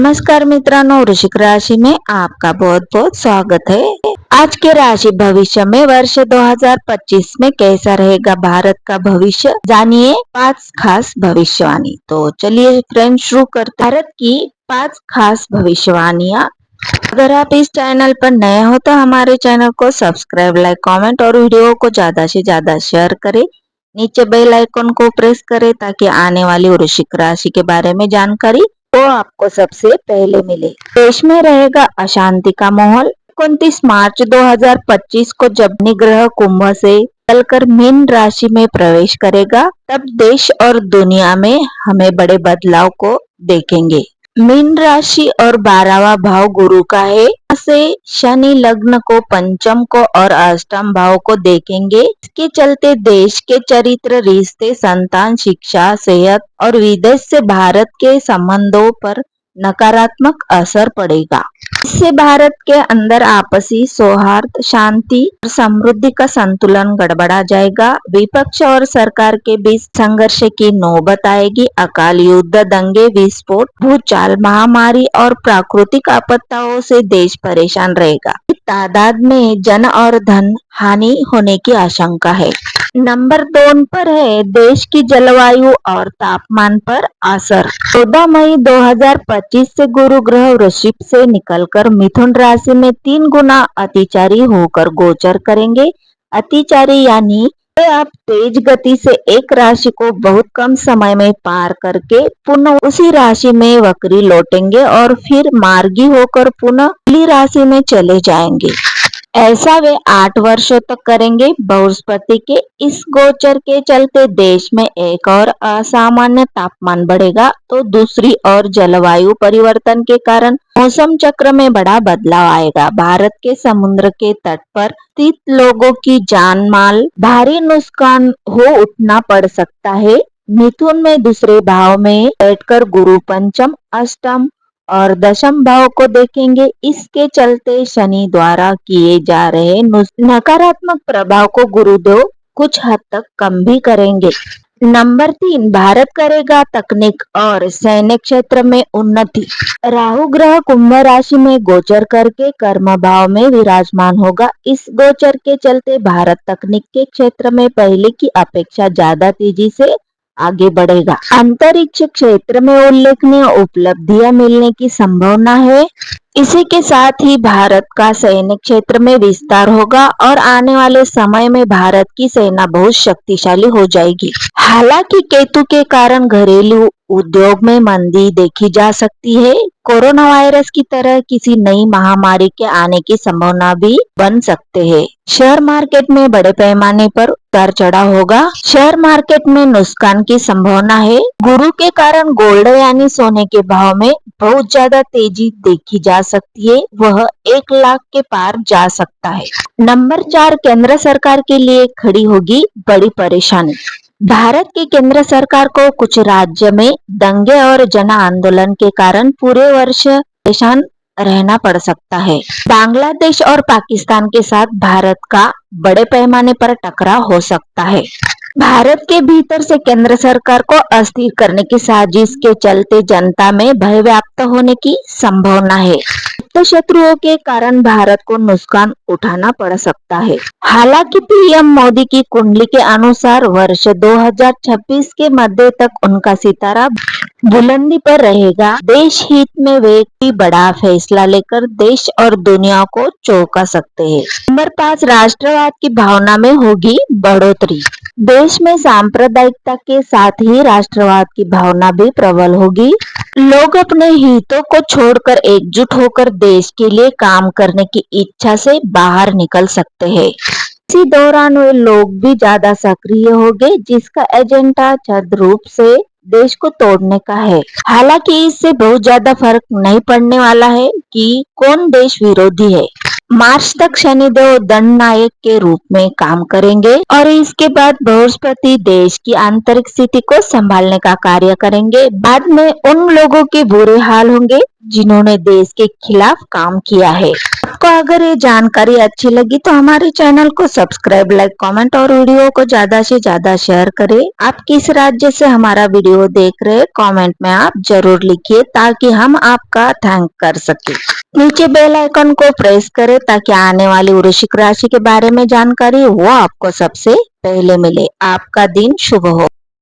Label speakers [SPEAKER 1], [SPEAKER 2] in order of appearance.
[SPEAKER 1] नमस्कार मित्रांनो, वृश्चिक राशि में आपका बहुत बहुत स्वागत है। आज के राशि भविष्य में वर्ष 2025 में कैसा रहेगा भारत का भविष्य, जानिए 5 खास भविष्यवाणी। तो चलिए फ्रेंड्स शुरू करते हैं भारत की 5 खास भविष्यवाणियां। अगर आप इस चैनल पर नए हो तो हमारे चैनल को सब्सक्राइब, लाइक, कमेंट और वीडियो को ज्यादा से ज्यादा शेयर करें। नीचे बेल आइकन को प्रेस करें ताकि आने वाली वृश्चिक राशि के बारे में जानकारी वो आपको सबसे पहले मिले। देश में रहेगा अशांति का माहौल। 29 मार्च 2025 को जब ग्रह कुंभ से चलकर मीन राशि में प्रवेश करेगा, तब देश और दुनिया में हमें बड़े बदलाव को देखेंगे। मीन राशि और 12वां भाव गुरु का है, से शनि लग्न को, पंचम को और अष्टम भाव को देखेंगे। इसके चलते देश के चरित्र, रिश्ते, संतान, शिक्षा, सेहत और विदेश से भारत के संबंधों पर नकारात्मक असर पड़ेगा। इससे भारत के अंदर आपसी सौहार्द, शांति और समृद्धि का संतुलन गड़बड़ा जाएगा। विपक्ष और सरकार के बीच संघर्ष की नौबत आएगी। अकाल युद्ध, दंगे, विस्फोट, भूचाल, महामारी और प्राकृतिक आपदाओं से देश परेशान रहेगा। तादाद में जन और धन हानि होने की आशंका है। नंबर 2 पर है देश की जलवायु और तापमान पर असर। 14 मई 2025 से गुरु ग्रह वृश्चिक से निकलकर मिथुन राशि में 3 गुना अतिचारी होकर गोचर करेंगे। अतिचारी यानी आप तेज गति से एक राशि को बहुत कम समय में पार करके पुनः उसी राशि में वक्री लौटेंगे और फिर मार्गी होकर पुनः अगली राशि में चले जाएंगे। ऐसा वे 8 वर्षों तक करेंगे। बृहस्पति के इस गोचर के चलते देश में एक और असामान्य तापमान बढ़ेगा, तो दूसरी ओर जलवायु परिवर्तन के कारण मौसम चक्र में बड़ा बदलाव आएगा। भारत के समुद्र के तट पर स्थित लोगों की जान माल भारी नुकसान हो उठना पड़ सकता है। मिथुन में दूसरे भाव में बैठकर गुरु पंचम, अष्टम और दशम भाव को देखेंगे। इसके चलते शनि द्वारा किए जा रहे नकारात्मक प्रभाव को गुरुदेव कुछ हद तक कम भी करेंगे। नंबर 3, भारत करेगा तकनीक और सैन्य क्षेत्र में उन्नति। राहु ग्रह कुंभ राशि में गोचर करके कर्म भाव में विराजमान होगा। इस गोचर के चलते भारत तकनीक के क्षेत्र में पहले की अपेक्षा ज्यादा तेजी से आगे बढ़ेगा। अंतरिक्ष क्षेत्र में उल्लेखनीय उपलब्धियां मिलने की संभावना है। इसी के साथ ही भारत का सैन्य क्षेत्र में विस्तार होगा और आने वाले समय में भारत की सेना बहुत शक्तिशाली हो जाएगी। हालांकि केतु के कारण घरेलू उद्योग में मंदी देखी जा सकती है। कोरोना वायरस की तरह किसी नई महामारी के आने की संभावना भी बन सकते हैं। शेयर मार्केट में बड़े पैमाने पर उतार चढ़ाव होगा। शेयर मार्केट में नुकसान की संभावना है। गुरु के कारण गोल्ड यानी सोने के भाव में बहुत ज्यादा तेजी देखी जा सकती है। वह 1 लाख के पार जा सकता है। नंबर 4, केंद्र सरकार के लिए खड़ी होगी बड़ी परेशानी। भारत की केंद्र सरकार को कुछ राज्य में दंगे और जन आंदोलन के कारण पूरे वर्ष परेशान रहना पड़ सकता है। बांग्लादेश और पाकिस्तान के साथ भारत का बड़े पैमाने पर टकराव हो सकता है। भारत के भीतर से केंद्र सरकार को अस्थिर करने की साजिश के चलते जनता में भय व्याप्त होने की संभावना है। शत्रुओं के कारण भारत को नुकसान उठाना पड़ सकता है। हालांकि पीएम मोदी की कुंडली के अनुसार वर्ष 2026 के मध्य तक उनका सितारा बुलंदी पर रहेगा। देश हित में वे कोई बड़ा फैसला लेकर देश और दुनिया को चौंका सकते हैं। नंबर 5, राष्ट्रवाद की भावना में होगी बढ़ोतरी। देश में सांप्रदायिकता के साथ ही राष्ट्रवाद की भावना भी प्रबल होगी। लोग अपने हितों को छोड़कर एकजुट होकर देश के लिए काम करने की इच्छा से बाहर निकल सकते हैं। इसी दौरान वे लोग भी ज्यादा सक्रिय होंगे जिसका एजेंडा छद्म रूप से देश को तोड़ने का है। हालांकि इससे बहुत ज्यादा फर्क नहीं पड़ने वाला है कि कौन देश विरोधी है। मार्च तक शनिदेव दंड नायक के रूप में काम करेंगे और इसके बाद बृहस्पति देश की आंतरिक स्थिति को संभालने का कार्य करेंगे। बाद में उन लोगों के बुरे हाल होंगे जिन्होंने देश के खिलाफ काम किया है। आपको अगर ये जानकारी अच्छी लगी तो हमारे चैनल को सब्सक्राइब, लाइक, कमेंट और वीडियो को ज्यादा से ज्यादा शेयर करें। आप किस राज्य से हमारा वीडियो देख रहे हैं कमेंट में आप जरूर लिखिए ताकि हम आपका थैंक कर सके। नीचे बेल आइकन को प्रेस करें ताकि आने वाली वृश्चिक राशि के बारे में जानकारी वो आपको सबसे पहले मिले। आपका दिन शुभ हो।